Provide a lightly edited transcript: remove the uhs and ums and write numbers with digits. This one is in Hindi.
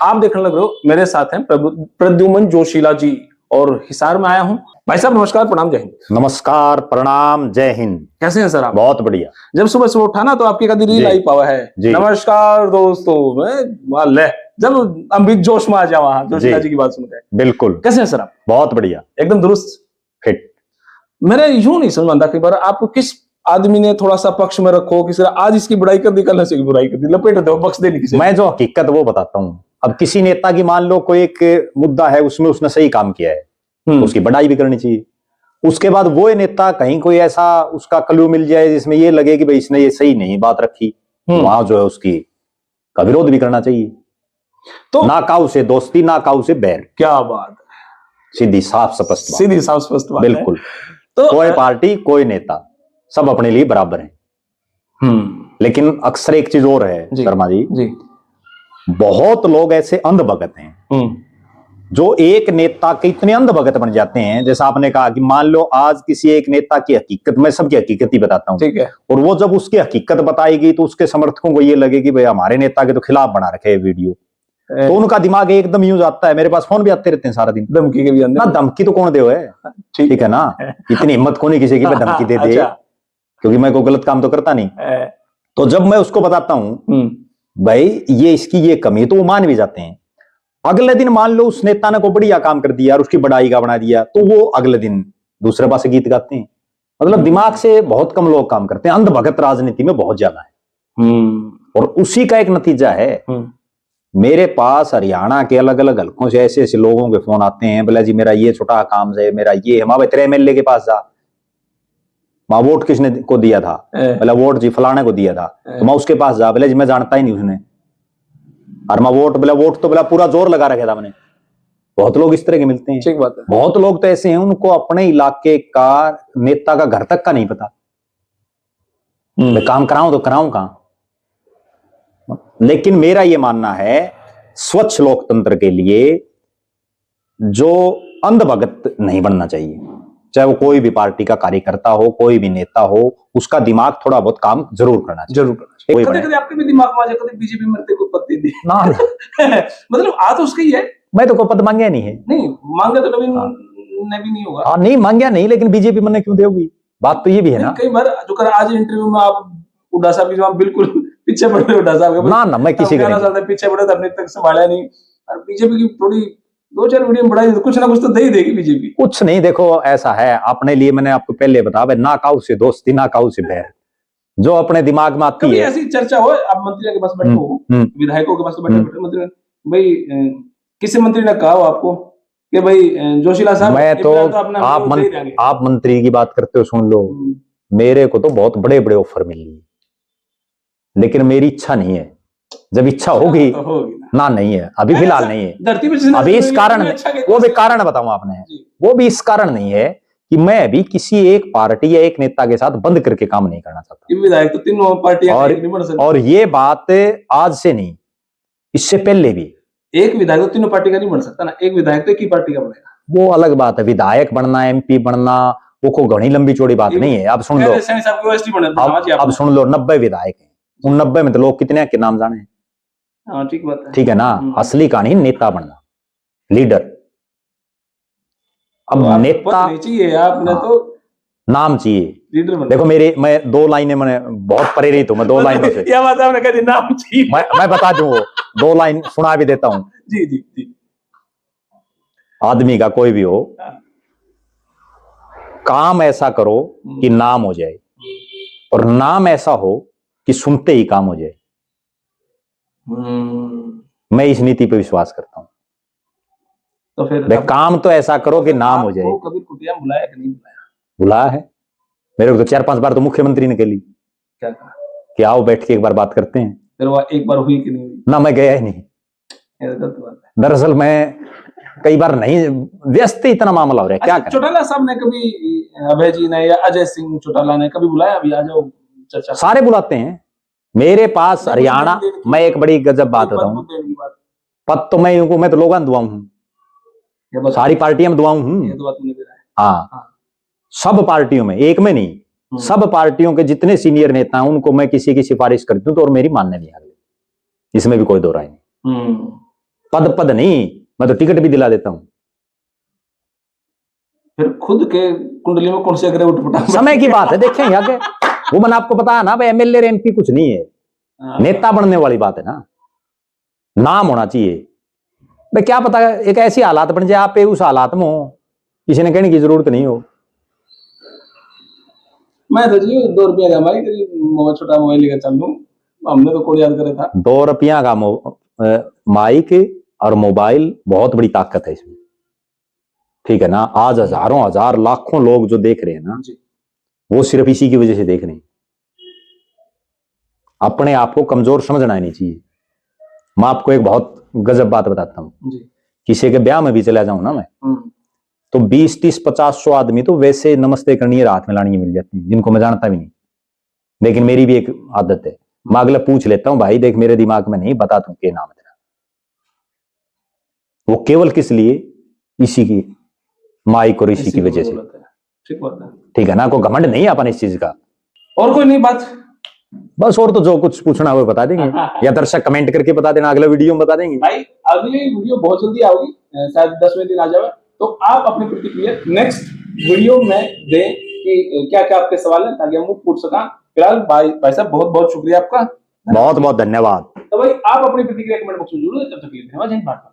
आप देखने लग रहे हो, मेरे साथ हैं प्रद्युमन जोशीला जी और हिसार में आया हूं। भाई साहब नमस्कार, प्रणाम, जय हिंद। नमस्कार, प्रणाम, जय हिंद। कैसे हैं सर आप? बहुत बढ़िया। जब सुबह सुबह उठा ना तो आपकी कभी रील आई पावा है, नमस्कार दोस्तों, मैं जब अमित जोश में आ जाए वहां जोशीला जी की बात सुनकर। बिल्कुल। कैसे हैं सर आप? बहुत बढ़िया, एकदम दुरुस्त, फिट। मेरा यूं नहीं समझ आता कई बार आपको किस आदमी ने थोड़ा सा पक्ष में रखो, किसी आज इसकी बुराई कर दी, कल इसकी बुराई कर दी, लपेट दो, बख्श देनी किसी। मैं जो हकीकत वो बताता हूँ। अब किसी नेता की मान लो कोई एक मुद्दा है, उसमें उसने सही काम किया है, तो उसकी बढ़ाई भी करनी चाहिए। उसके बाद वो नेता कहीं कोई ऐसा उसका क्लू मिल जाए जिसमें ये लगे कि भाई इसने ये सही नहीं बात रखी, वहां जो है उसकी का विरोध भी करना चाहिए। तो ना काऊ से दोस्ती, ना काऊ से बैर। क्या बात है, सीधी साफ स्पष्ट बात। सीधी साफ स्पष्ट बात। बिल्कुल। तो कोई पार्टी कोई नेता सब अपने लिए बराबर है। लेकिन अक्सर एक चीज और है शर्मा जी, बहुत लोग ऐसे अंधभगत हैं जो एक नेता के इतने अंधभगत बन जाते हैं। जैसा आपने कहा कि मान लो आज किसी एक नेता की हकीकत, मैं सबकी हकीकत ही बताता हूँ, ठीक है, और वो जब उसकी हकीकत बताएगी तो उसके समर्थकों को ये लगे कि भाई हमारे नेता के तो खिलाफ बना रखे है वीडियो, तो उनका दिमाग एकदम यूज आता है। मेरे पास फोन भी आते रहते हैं सारा दिन, धमकी के भी ना, धमकी तो कौन दे है, ठीक है ना, इतनी हिम्मत कौन किसी की धमकी दे दे, क्योंकि मैं कोई गलत काम तो करता नहीं। तो जब मैं उसको बताता हूं भाई ये इसकी ये कमी, तो वो मान भी जाते हैं। अगले दिन मान लो उस नेता ने को बढ़िया काम कर दिया और उसकी बढ़ाई का बना दिया, तो वो अगले दिन दूसरे पासे गीत गाते हैं। मतलब दिमाग से बहुत कम लोग काम करते हैं, अंधभगत राजनीति में बहुत ज्यादा है। और उसी का एक नतीजा है, मेरे पास हरियाणा के अलग अलग हलकों से ऐसे ऐसे लोगों के फोन आते हैं, बोला जी मेरा ये छोटा काम है, मेरा ये है। माँ तेरे एमएलए के पास जा, माँ वोट किसने को दिया था, बोला वोट जी फलाने को दिया था, तो मैं उसके पास जा, बोला जी मैं जानता ही नहीं उसने, और मैं वोट तो बोला पूरा जोर लगा रखा था मैंने। बहुत लोग इस तरह के मिलते हैं। ठीक बात है। बहुत लोग तो ऐसे हैं उनको अपने इलाके का नेता का घर तक का नहीं पता। मैं काम कराऊं तो कराऊं कहां। लेकिन मेरा यह मानना है स्वच्छ लोकतंत्र के लिए जो अंधभगत नहीं बनना चाहिए, चाहे वो कोई भी पार्टी का कार्यकर्ता हो, कोई भी नेता हो, उसका दिमाग थोड़ा बहुत काम जरूर करना चाहिए। जरूर करना चाहिए। कभी आपके भी दिमाग में आ जाए, कभी बीजेपी में को पद दे दी ना मतलब आ तो उसका ही है। मैं तो कोई पद मांगा नहीं है। नहीं मांगा तो नवीन ने भी नहीं होगा। नहीं मांगा नहीं, लेकिन बीजेपी मैंने क्यों देगी, बात तो ये भी है ना। कई बार जो कर आज इंटरव्यू में आप हुड्डा साहब की बिल्कुल पीछे पड़ रहे, हुड्डा साहब ना मैं किसी का पीछे पड़े तो अपने तक संभाला नहीं, और बीजेपी की थोड़ी दो चार वीडियो बढ़ाई तो कुछ ना कुछ तो दे ही देगी बीजेपी। कुछ नहीं, देखो ऐसा है अपने लिए, मैंने आपको पहले बताया, ना काऊ से दोस्ती ना काऊ से बैर, जो अपने दिमाग में आती है। ऐसी चर्चा हो, आप मंत्रियों के पास बैठे हो, विधायकों के पास तो बैठे मंत्री, भाई किसी मंत्री ने कहा हो आपको कि भाई जोशीला साहब, मैं तो आप मंत्री की बात करते हो, सुन लो, मेरे को तो बहुत बड़े बड़े ऑफर मिल रही है, लेकिन मेरी इच्छा नहीं है। जब इच्छा होगी ना, नहीं है अभी फिलहाल नहीं है। अभी इस कारण, वो भी कारण बताऊं आपने, वो भी इस कारण नहीं है कि मैं अभी किसी एक पार्टी या एक नेता के साथ बंद करके काम नहीं करना चाहता। विधायक तो तीनों पार्टियां, और ये बात आज से नहीं, इससे पहले भी एक विधायक तो तीनों पार्टी का नहीं बन सकता ना, एक विधायक तो एक ही पार्टी का बनेगा। वो अलग बात है, विधायक बनना, एमपी बनना, वो को घनी लंबी चौड़ी बात नहीं है। अब सुन लो, अब सुन लो, 90 विधायक हैं, उन 90 में तो लोग कितने के नाम जाने हैं। ठीक बात है, ठीक है ना। असली कहानी नेता बनना, लीडर। अब तो नेता नहीं चाहिए, आपने तो नाम चाहिए, लीडर बनना। देखो मैं 2 लाइनें, मैंने बहुत प्रेरित हूं मैं 2 लाइनों से। क्या बात है, आपने कहा नाम चाहिए, मैं बता दूं, वो 2 लाइन सुना भी देता हूं। जी जी जी। आदमी का कोई भी हो, काम ऐसा करो कि नाम हो जाए, और नाम ऐसा हो कि सुनते ही काम हो जाए। मैं इस नीति पे विश्वास करता हूं। तो फिर काम तो ऐसा करो कि नाम हो जाए। कभी कुटिया बुलाया कि नहीं बुलाया? बुलाया है मेरे को तो 4-5 बार, तो मुख्यमंत्री ने के लिए क्या कहा कि आओ बैठ के एक बार बात करते हैं। फिर वो एक बार हुई कि नहीं हुई? ना मैं गया ही नहीं। दरअसल मैं कई बार नहीं, व्यस्त इतना मामला हो रहा है। क्या चौटाला साहब ने कभी, अभय जी ने या अजय सिंह चौटाला ने कभी बुलाया? अभी आ जाओ चर्चा। सारे बुलाते हैं मेरे पास हरियाणा। मैं एक बड़ी गजब बात बताऊं, पद तो मैं तो लोगों दुआऊं हूं, सारी पार्टियों में दुआऊं हूं। हाँ, सब पार्टियों में, एक में नहीं, सब पार्टियों के जितने सीनियर नेता हैं उनको मैं किसी की सिफारिश करती हूँ, तो और मेरी मानने नहीं आ रही, इसमें भी कोई दो राय नहीं। पद पद नहीं, मैं तो टिकट भी दिला देता हूं। फिर खुद के कुंडली में कौन से ग्रह उठपटा, समय की बात है, देखेंगे आगे। वो मैंने आपको बताया ना भाई, एमएलए एमपी कुछ नहीं है, नेता बनने वाली बात है ना, नाम होना चाहिए भाई। क्या पता एक ऐसी हालात बन जाए आप उस हालात में हो, किसी ने कहने की जरूरत नहीं हो। मैं तो जी 2 रुपया का भाई मोबाइल, छोटा मोबाइल लेकर चल लूं, हमने तो कोई याद करे था। 2 रुपया का माइक और मोबाइल बहुत बड़ी ताकत है इसमें, ठीक है ना। आज हजारों हजार लाखों लोग जो देख रहे हैं ना, वो सिर्फ इसी की वजह से देख रहे हैं। अपने आप को कमजोर समझना नहीं चाहिए। मैं आपको एक बहुत गजब बात बताता हूं, किसी के ब्याह में भी चला जाऊं ना मैं, तो 20, 30, 50, 100 आदमी तो वैसे नमस्ते करनी है, हाथ में लानी मिल जाती है, जिनको मैं जानता भी नहीं। लेकिन मेरी भी एक आदत है, मैं अगला पूछ लेता हूं, भाई देख मेरे दिमाग में नहीं, बता तू क्या नाम है तेरा। वो केवल किस लिए, इसी की माइक और इसी की वजह से। ठीक है ना, कोई घमंड नहीं है अपन इस चीज का। और कोई नहीं बात, बस और तो जो कुछ पूछना है वो बता देंगे, या दर्शक कमेंट करके बता देना, अगला वीडियो में बता देंगे। भाई अगली वीडियो बहुत जल्दी आएगी, शायद 10वें दिन आ जाए, तो आप अपनी प्रतिक्रिया नेक्स्ट वीडियो में दें कि क्या क्या आपके सवाल हैं, ताकि हम वो पूछ सका। फिलहाल भाई साहब बहुत बहुत शुक्रिया आपका, बहुत बहुत धन्यवाद। तो भाई आप अपनी प्रतिक्रिया कमेंट बॉक्स में जरूर, तब तक के लिए धन्यवाद।